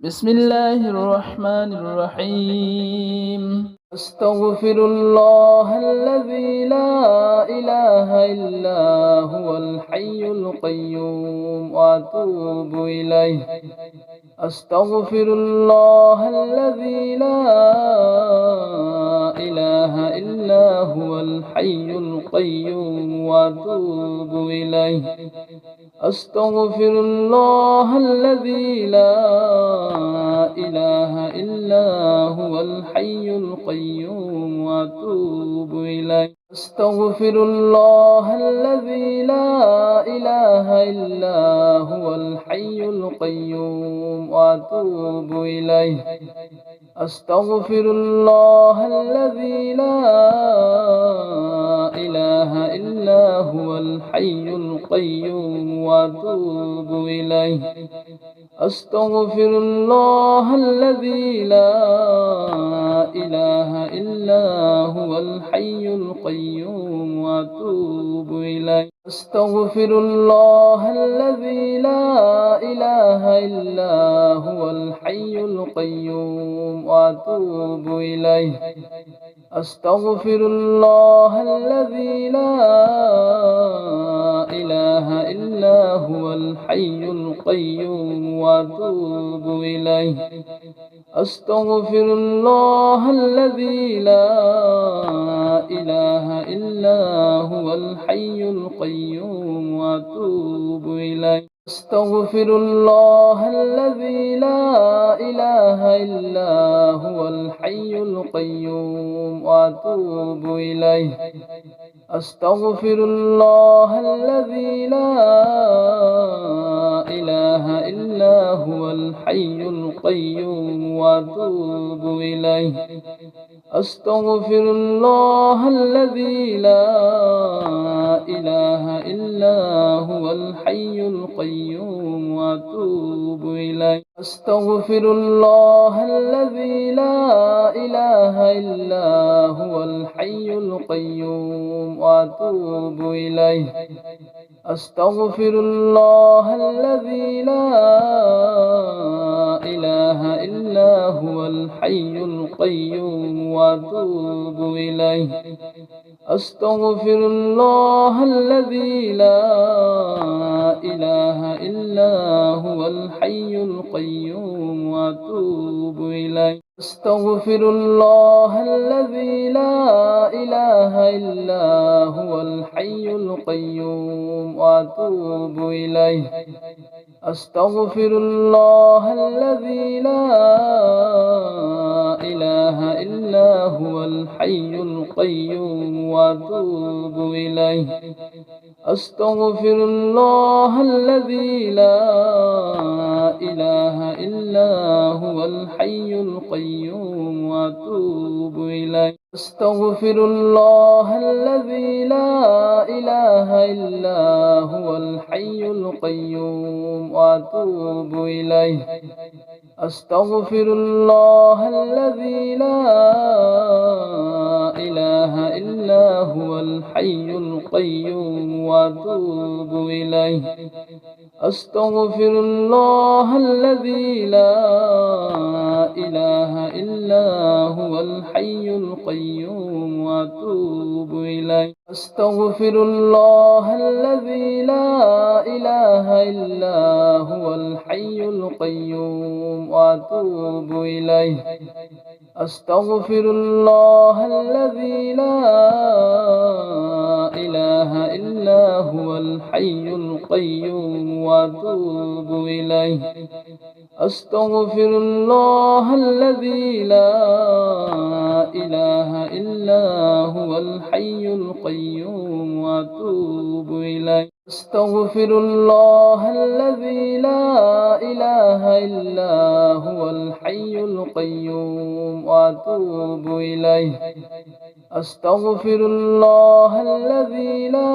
بسم الله الرحمن الرحيم. أستغفر الله الذي لا إله إلا هو الحي القيوم وأتوب إليه. أستغفر الله الذي لا إله إلا هو الحي القيوم وأتوب إليه. أستغفر الله الذي لا إله إلا هو الحي القيوم وأتوب إليه. أستغفر الله الذي لا إله إلا هو الحي القيوم وأتوب إليه. أستغفر الله الذي لا إله إلا هو الحي القيوم وأتوب إليه. أستغفر الله الذي لا إله إلا هو الحي القيوم وأتوب إليه. أستغفر الله الذي لا إله إلا هو الحي القيوم وأتوب إليه. أستغفر الله الذي لا إله إلا هو الحي القيوم وأتوب إليه. أستغفر الله الذي لا إله إلا هو الحي القيوم وأتوب إليه. أستغفر الله الذي لا إله إلا هو الحي القيوم وأتوب إليه. أستغفر الله الذي لا إله إلا هو الحي القيوم وأتوب إليه. أستغفر الله الذي لا إله إلا هو الحي القيوم وأتوب إليه. أستغفر الله الذي لا إله إلا هو الحي القيوم وأتوب إليه. أستغفر الله الذي لا إله إلا هو الحي القيوم وأتوب إليه. أستغفر الله الذي لا إله إلا هو الحي القيوم وأتوب إليه. أستغفر الله الذي لا إله إلا هو الحي القيوم وأتوب إليه. أستغفر الله الذي لا إله إلا هو الحي القيوم وأتوب إليه. أستغفر الله الذي لا إله إلا هو الحي القيوم وأتوب إليه. أستغفر الله الذي لا إله إلا هو الحي القيوم وأتوب إليه. أستغفر الله الذي لا إله إلا هو الحي القيوم وأتوب إليه. أستغفر الله الذي لا إله إلا هو الحي القيوم وأتوب إليه. أستغفر الله الذي لا إله إلا هو الحي القيوم وأتوب إليه. أستغفر الله الذي لا إله إلا هو الحي القيوم وأتوب إليه. أستغفر الله الذي لا إله إلا هو الحي القيوم وأتوب إليه. أستغفر الله الذي لا إله إلا هو الحي القيوم وأتوب إليه. أستغفر الله الذي لا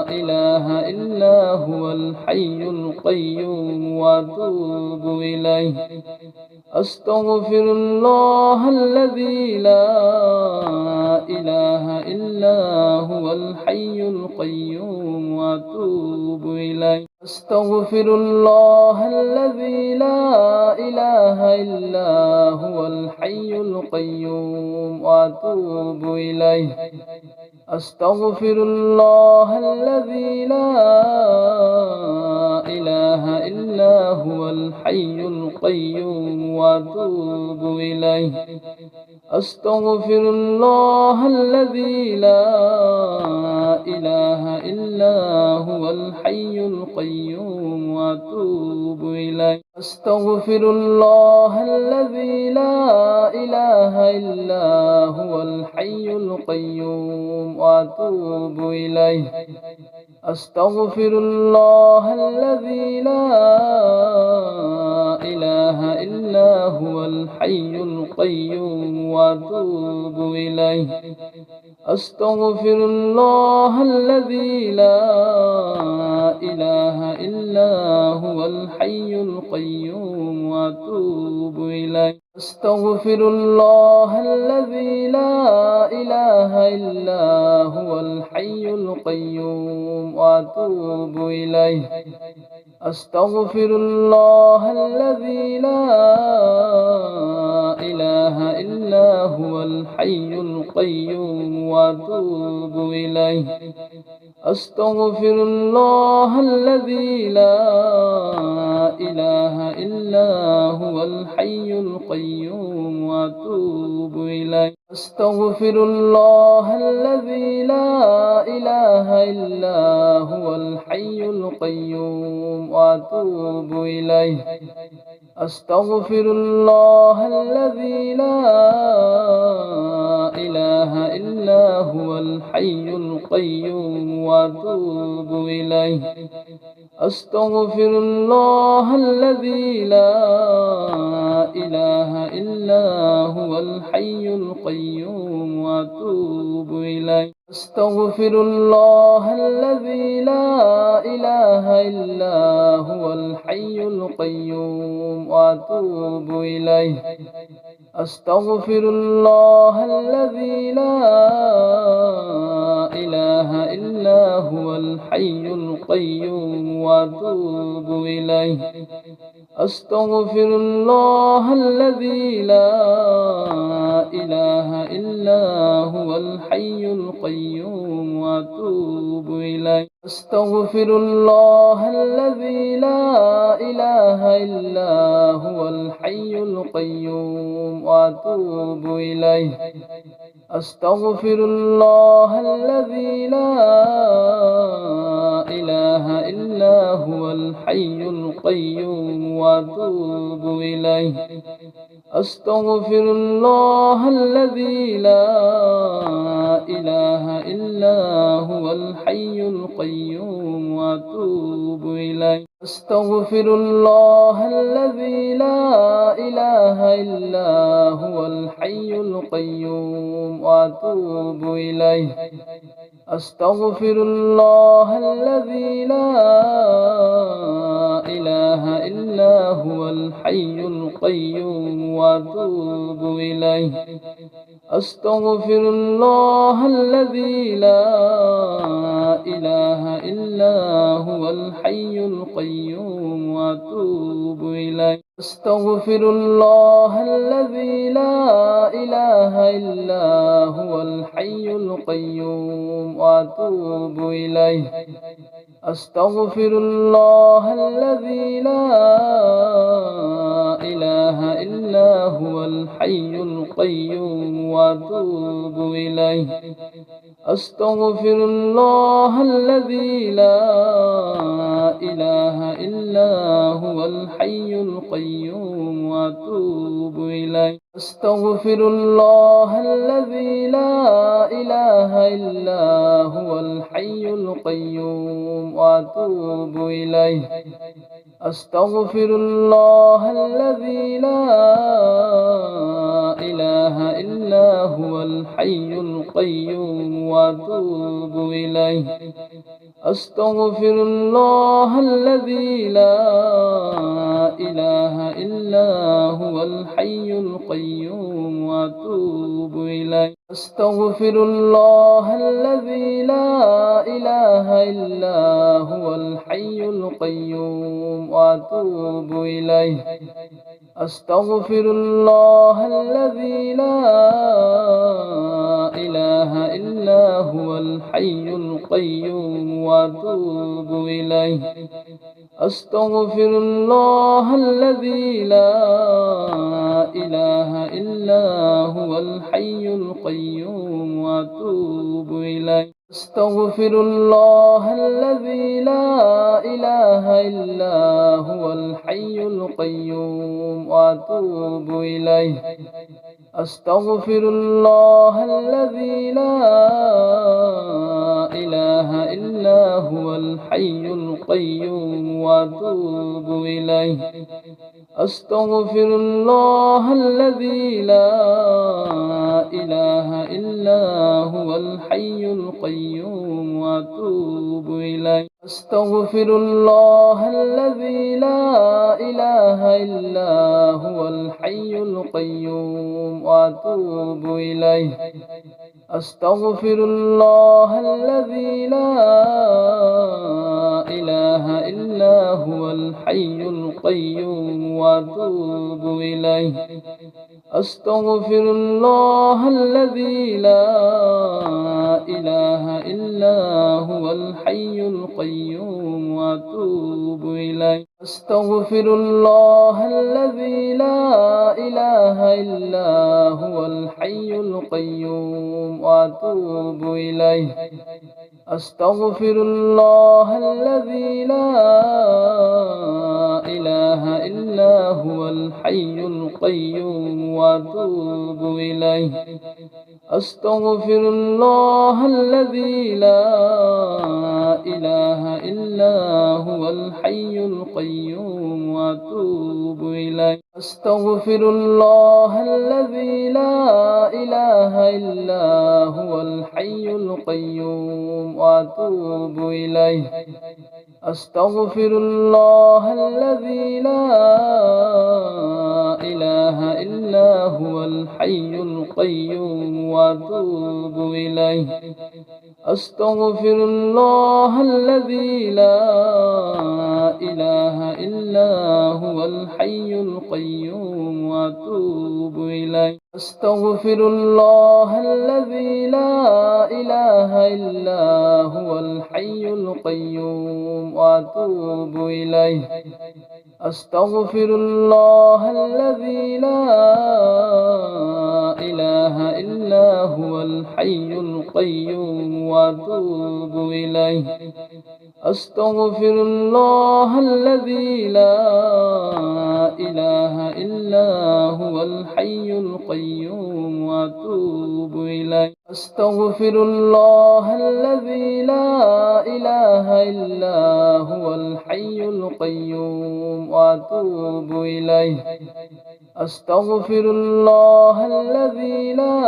إله إلا هو الحي القيوم وأتوب إليه. أستغفر الله الذي لا إله إلا هو الحي القيوم وأتوب إليه. أستغفر الله الذي لا إلا هو الحي القيوم وأتوب إليه. أستغفر الله الذي لا إله إلا هو الحي القيوم وأتوب إليه. أستغفر الله الذي لا إله إلا هو الحي القيوم وأتوب إليه. أستغفر الله الذي لا إله إلا هو الحي القيوم وأتوب إليه. أستغفر الله الذي لا إله إلا هو الحي القيوم وأتوب إليه. أستغفر الله الذي لا إله إلا هو الحي القيوم وأتوب إليه. أستغفر الله الذي لا إله إلا هو الحي القيوم وأتوب إليه. أستغفر الله الذي لا إله إلا هو الحي القيوم وأتوب إليه. أستغفر الله الذي لا إله إلا هو الحي القيوم وأتوب إليه. أستغفر الله الذي لا إله إلا هو الحي القيوم وأتوب إليه. أستغفر الله الذي لا إله إلا هو الحي القيوم وأتوب إليه. أستغفر الله الذي لا إله إلا هو الحي القيوم وأتوب إليه. أستغفر الله الذي لا إله إلا هو الحي القيوم وأتوب إليه. أستغفر الله الذي لا إله إلا هو الحي القيوم وأتوب إليه. أستغفر الله الذي لا إله إلا هو الحي القيوم وأتوب إليه. أستغفر الله الذي لا إله إلا هو الحي القيوم وأتوب إليه. أستغفر الله الذي لا إله إلا هو الحي القيوم وأتوب إليه. أستغفر الله الذي لا إله إلا هو الحي القيوم وأتوب إليه. أستغفر الله الذي لا إله إلا هو الحي القيوم وأتوب إليه. أستغفر الله الذي لا إله إلا هو الحي القيوم وأتوب إليه. أستغفر الله الذي لا إله إلا هو الحي القيوم وأتوب إليه. أستغفر الله الذي لا إله إلا هو الحي القيوم وأتوب إليه. أستغفر الله الذي لا إله إلا هو الحي القيوم وأتوب إليه. أستغفر الله الذي لا إله إلا هو الحي القيوم وأتوب إليه. أستغفر الله الذي لا إله إلا هو الحي القيوم وأتوب إليه. أستغفر الله الذي لا إله إلا هو الحي القيوم وأتوب إليه. أستغفر الله الذي لا إله إلا هو الحي القيوم وأتوب إليه. أستغفر الله الذي لا إله إلا هو الحي القيوم وأتوب إليه. أستغفر الله الذي لا إله إلا هو الحي القيوم وأتوب إليه. أستغفر الله الذي لا إله إلا هو الحي القيوم وأتوب إليه. أستغفر الله الذي لا إله إلا هو الحي القيوم وأتوب إليه. أستغفر الله الذي لا إله إلا هو الحي القيوم وأتوب إليه. أستغفر الله الذي لا إله إلا هو الحي القيوم وأتوب إليه. أستغفر الله الذي لا إله إلا هو الحي القيوم وأتوب إليه. أستغفر الله الذي لا إله إلا هو الحي القيوم وأتوب إليه. أستغفر الله الذي لا إله إلا هو الحي القيوم وأتوب إليه. أستغفر الله الذي لا إله إلا هو الحي القيوم وأتوب إليه. أستغفر الله الذي لا إله إلا هو الحي القيوم وأتوب إليه. أستغفر الله الذي لا إله إلا هو الحي القيوم وأتوب إليه. أستغفر الله الذي لا إله إلا هو الحي القيوم وأتوب إليه. أستغفر الله الذي لا إله إلا هو الحي القيوم وأتوب إليه. أستغفر الله الذي لا إله إلا هو الحي القيوم وأتوب إليه. أستغفر الله الذي لا إله إلا هو الحي القيوم وأتوب إليه. أستغفر الله الذي لا إله إلا هو الحي القيوم وأتوب إليه. أستغفر الله الذي لا إله إلا هو الحي القيوم وأتوب إليه. أستغفر الله الذي لا إله إلا هو الحي القيوم وأتوب إليه. أستغفر الله الذي لا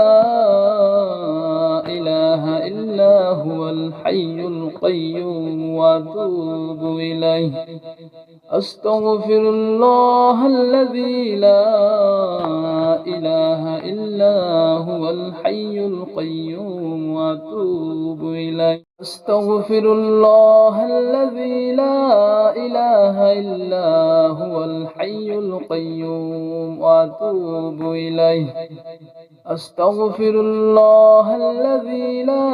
إله إلا هو الحي القيوم وأتوب إليه. أستغفر الله الذي لا إله إلا هو الحي القيوم وأتوب إليه. أستغفر الله الذي لا إله إلا هو الحي القيوم وأتوب إليه. أستغفر الله الذي لا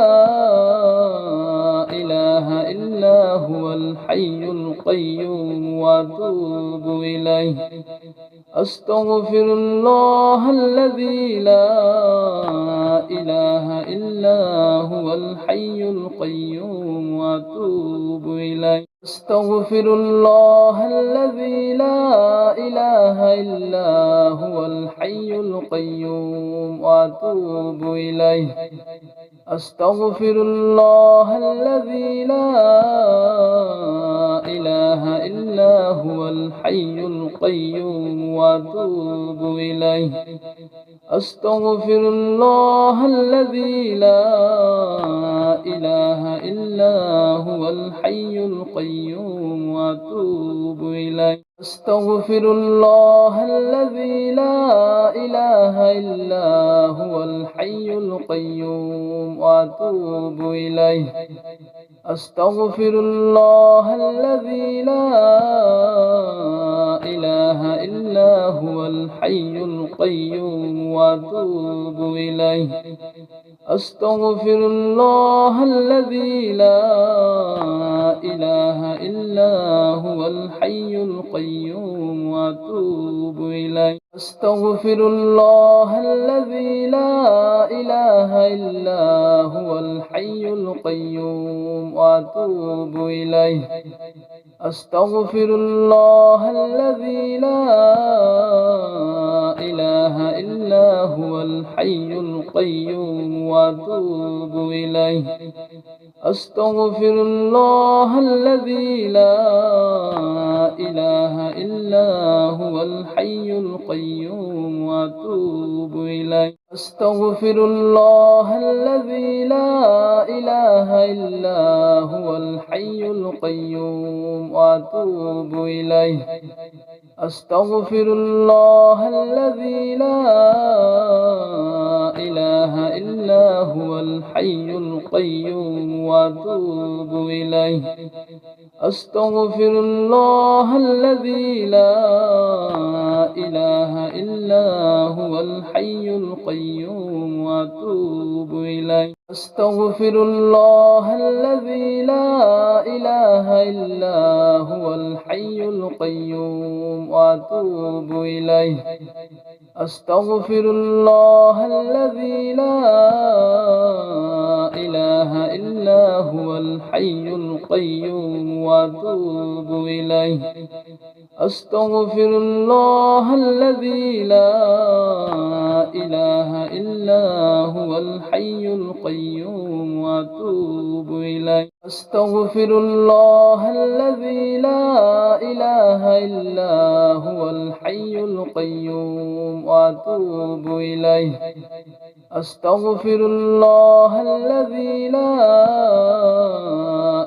إله إلا هو الحي القيوم وأتوب إليه. أستغفر الله الذي لا إله إلا هو الحي القيوم وأتوب إليه. أستغفر الله الذي لا إله إلا هو الحي القيوم وأتوب إليه. أستغفر الله الذي لا إله إلا هو الحي القيوم وأتوب إليه. أستغفر الله الذي لا إله إلا هو الحي القيوم وأتوب إليه. أستغفر الله الذي لا إله إلا هو الحي القيوم وأتوب إليه. أستغفر الله الذي لا إله إلا هو الحي القيوم وأتوب إليه. أستغفر الله الذي لا إله إلا هو الحي القيوم وأتوب إليه. أستغفر الله الذي لا إله إلا هو الحي القيوم وأتوب إليه. أستغفر الله الذي لا إله إلا هو الحي القيوم وأتوب إليه. أستغفر الله الذي لا إله إلا هو الحي القيوم وأتوب إليه. أستغفر الله الذي لا إله إلا هو الحي القيوم وأتوب إليه. أستغفر الله الذي لا إله إلا هو الحي القيوم وأتوب إليه. أستغفر الله الذي لا إله إلا هو الحي القيوم وأتوب إليه. أستغفر الله الذي لا إله إلا هو الحي القيوم وأتوب إليه. أستغفر الله الذي لا إله إلا هو الحي القيوم وأتوب إليه. أستغفر الله الذي لا إله إلا هو الحي القيوم وأتوب إليه. أستغفر الله الذي لا إله إلا هو الحي القيوم وأتوب إليه. أستغفر الله الذي لا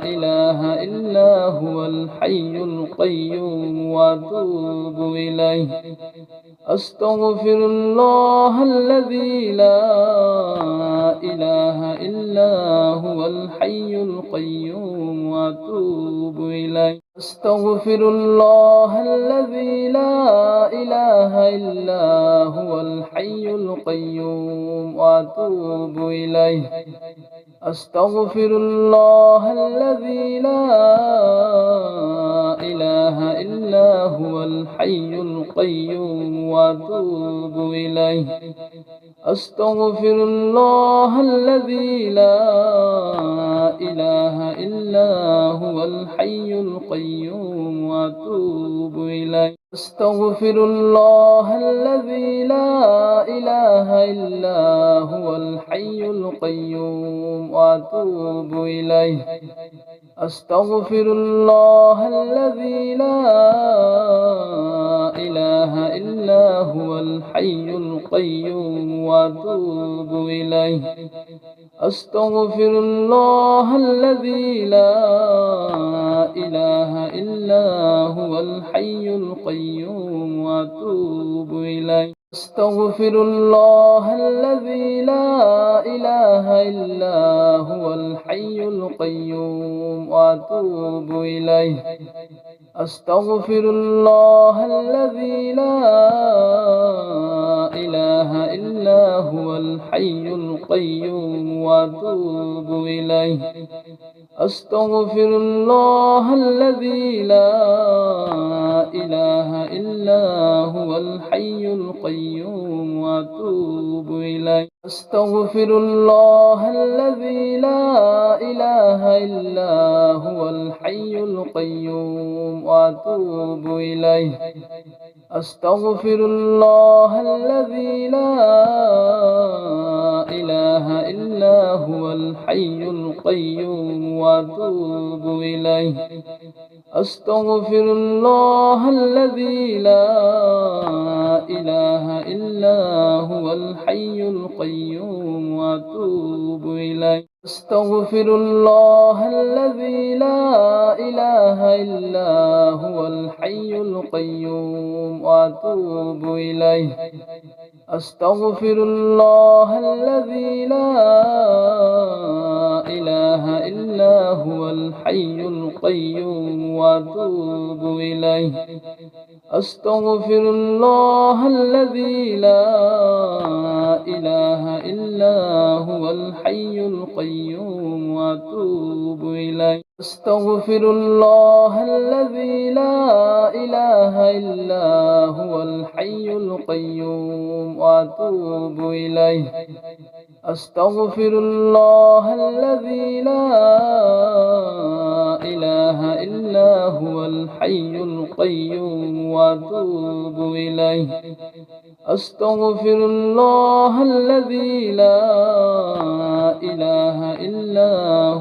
إله إلا هو الحي القيوم وأتوب إليه. أستغفر الله الذي لا إله إلا هو الحي القيوم وأتوب إليه. أستغفر الله الذي لا إله إلا هو الحي القيوم وأتوب إليه. أستغفر الله الذي لا إله إلا هو الحي القيوم وأتوب إليه. أستغفر الله الذي لا إله إلا هو الحي القيوم وأتوب إليه. أستغفر الله الذي لا إله إلا هو الحي القيوم وأتوب إليه. أستغفر الله الذي لا إله إلا هو الحي القيوم وأتوب إليه. أستغفر الله الذي لا إله إلا هو الحي القيوم وأتوب إليه. أستغفر الله الذي لا إله إلا هو الحي القيوم وأتوب إليه. أستغفر الله الذي لا إله إلا هو الحي القيوم وأتوب إليه. أستغفر الله الذي لا إله إلا هو الحي القيوم وأتوب إليه. أستغفر الله الذي لا إله إلا هو الحي القيوم وأتوب إليه. أستغفر الله الذي لا إله إلا هو الحي القيوم وأتوب إليه. أستغفر الله الذي لا إله إلا هو الحي القيوم وأتوب إليه. أستغفر الله الذي لا إله إلا هو الحي القيوم وأتوب إليه. أستغفر الله الذي لا إله إلا هو الحي القيوم وأتوب إليه. أستغفر الله الذي لا إله إلا هو الحي القيوم وأتوب إليه. أستغفر الله الذي لا إله إلا هو الحي القيوم وأتوب إليه. أستغفر الله الذي لا إله إلا هو الحي القيوم وأتوب إليه. أستغفر الله الذي لا إله إلا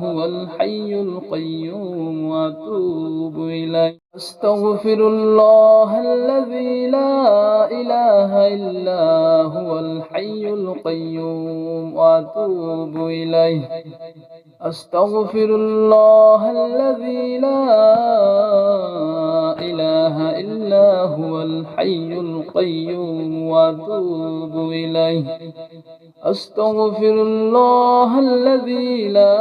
هو الحي القيوم وأتوب إليه. أستغفر الله الذي لا إله إلا هو الحي القيوم وأتوب إليه. أستغفر الله الذي لا إله إلا هو الحي القيوم وأتوب إليه. أستغفر الله الذي لا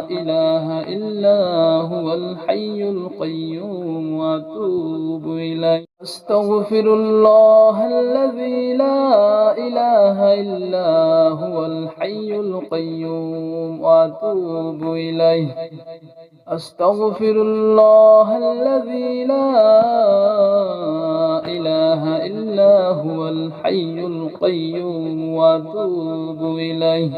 إله إلا هو الحي القيوم وأتوب إليه. أستغفر الله الذي لا إله إلا هو الحي القيوم وأتوب إليه. أستغفر الله الذي لا إله إلا هو الحي القيوم وأتوب إليه.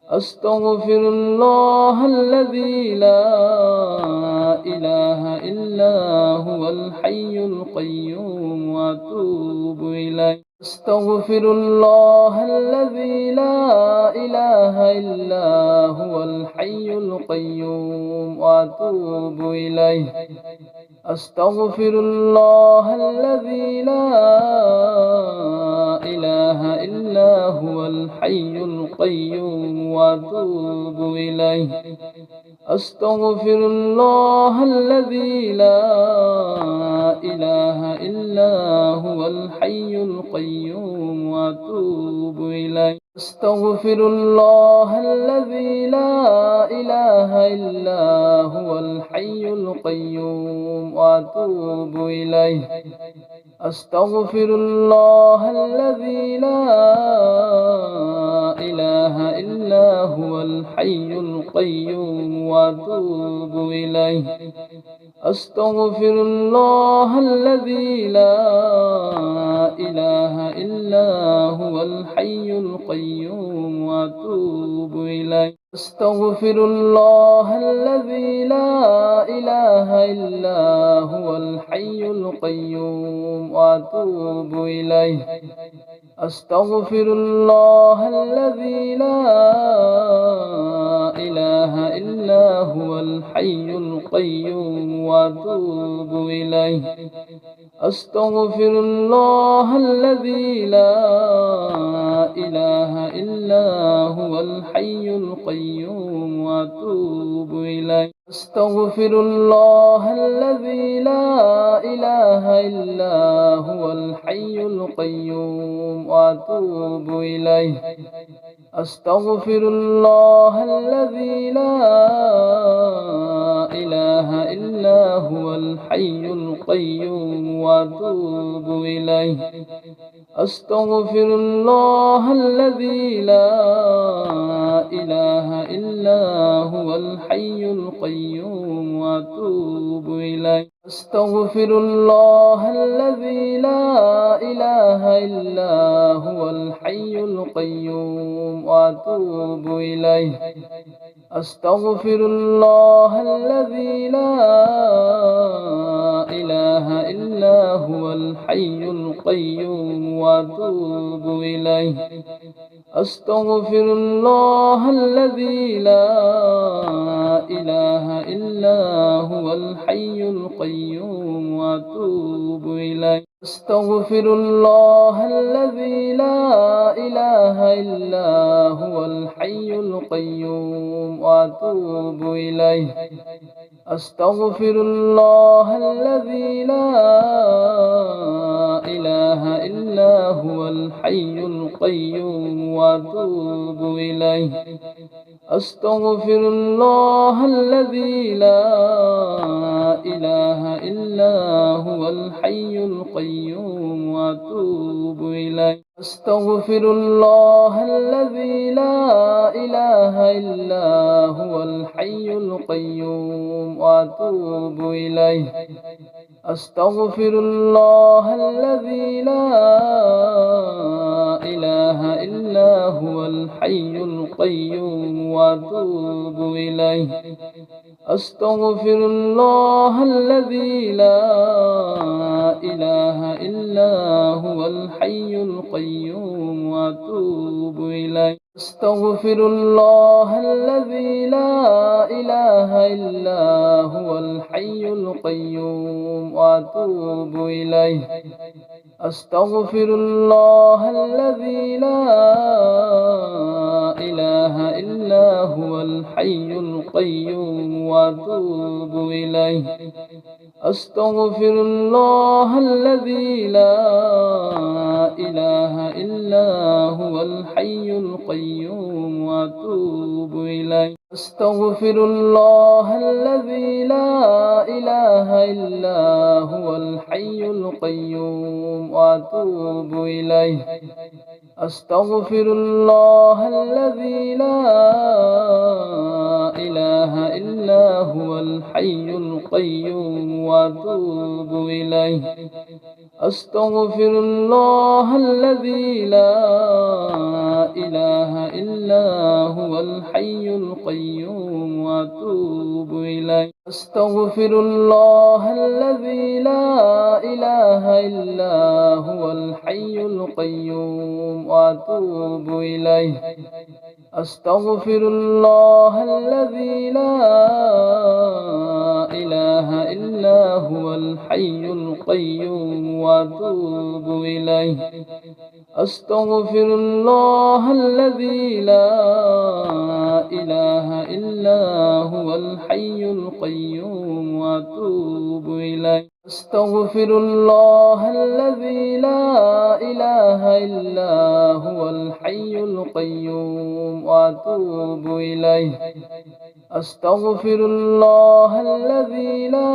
أستغفر الله الذي لا إله إلا هو الحي القيوم وأتوب إليه. أستغفر الله الذي لا إله إلا هو الحي القيوم وأتوب إليه. أستغفر الله الذي لا إله إلا هو الحي القيوم وأتوب إليه. أستغفر الله الذي لا إله إلا هو الحي القيوم وأتوب إليه. أستغفر الله الذي لا إله إلا هو الحي القيوم وأتوب إليه. أستغفر الله الذي لا إله إلا هو الحي القيوم وأتوب إليه. أستغفر الله الذي لا إله إلا هو الحي القيوم وأتوب إليه. أستغفر الله الذي لا إله إلا هو الحي القيوم وأتوب إليه. أستغفر الله الذي لا إله إلا هو الحي القيوم وأتوب إليه. أستغفر الله الذي لا إله إلا هو الحي القيوم وأتوب إليه. أستغفر الله الذي لا إله إلا هو الحي القيوم وأتوب إليه. أستغفر الله الذي لا إله إلا هو الحي القيوم وأتوب إليه. أستغفر الله الذي لا إله إلا هو الحي القيوم وأتوب إليه. أستغفر الله الذي لا إله إلا هو الحي القيوم وأتوب إليه. أستغفر الله الذي لا إله إلا هو الحي القيوم وأتوب إليه. أستغفر الله الذي لا إله إلا هو الحي القيوم وأتوب إليه. أستغفر الله الذي لا إله إلا هو الحي القيوم وأتوب إليه أستغفر الله الذي لا إله إلا هو الحي القيوم وأتوب إليه أستغفر الله الذي لا إله إلا هو الحي القيوم وأتوب إليه أستغفر الله الذي لا إله إلا هو الحي القيوم وأتوب إليه أستغفر الله الذي لا إله إلا هو الحي القيوم وأتوب إليه أستغفر الله الذي لا إله إلا هو الحي القيوم وأتوب إليه أستغفر الله الذي لا إله إلا هو الحي القيوم وأتوب إليه أستغفر الله الذي لا إله إلا هو الحي القيوم وأتوب إليه أستغفر الله الذي لا إله إلا هو الحي القيوم وأتوب إليه أستغفر الله الذي لا إله إلا هو الحي القيوم وأتوب إليه أستغفر الله الذي لا إله إلا هو الحي القيوم وأتوب إليه أستغفر الله الذي لا إله إلا هو الحي القيوم وأتوب إليه أستغفر الله الذي لا إله إلا هو الحي القيوم وأتوب إليه أستغفر الله الذي لا إله إلا هو الحي القيوم وأتوب إليه أستغفر الله الذي لا إله إلا هو الحي القيوم وأتوب إليه أستغفر الله الذي لا إله إلا هو الحي القيوم وأتوب إليه أستغفر الله الذي لا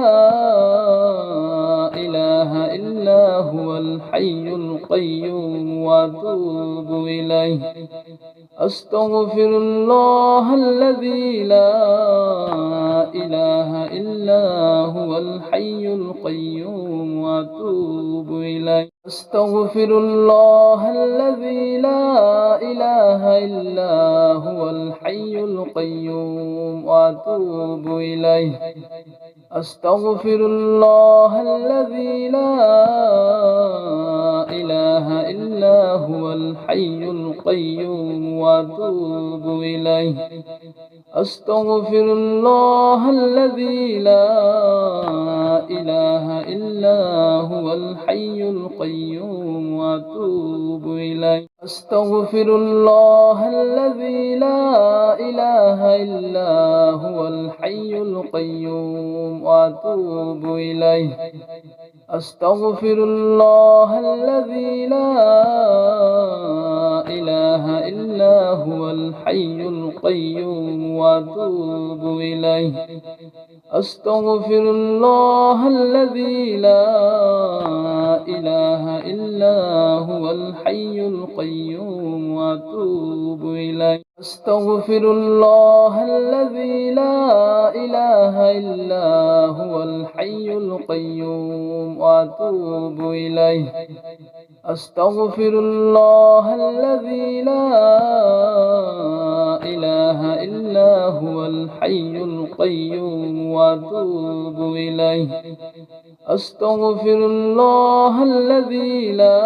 إله إلا هو الحي القيوم وأتوب إليه أستغفر الله الذي لا إله إلا هو الحي القيوم وأتوب إليه أستغفر الله الذي لا إله إلا هو الحي القيوم وأتوب إليه أستغفر الله الذي لا إله إلا هو الحي القيوم وأتوب إليه أستغفر الله الذي لا إله إلا هو الحي القيوم وأتوب إليه أستغفر الله الذي لا إله إلا هو الحي القيوم وأتوب إليه أستغفر الله الذي لا إله إلا هو الحي القيوم وأتوب إليه أستغفر الله الذي لا إله إلا هو الحي القيوم وأتوب إليه أستغفر الله الذي لا إله إلا هو الحي القيوم وأتوب إليه أستغفر الله الذي لا إله إلا هو الحي القيوم وأتوب إليه أستغفر الله الذي لا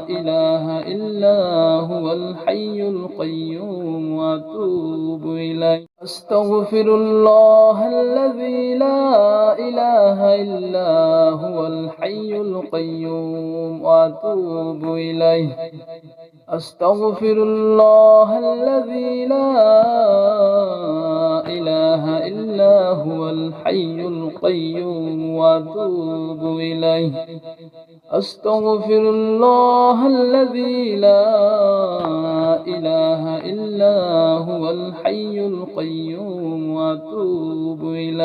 إله إلا هو الحي القيوم وأتوب إليه أستغفر الله الذي لا إله إلا هو الحي القيوم وأتوب إليه أستغفر الله الذي لا إله إلا هو الحي القيوم وأتوب إليه أستغفر الله الذي لا إله إلا هو الحي القيوم وأتوب إليه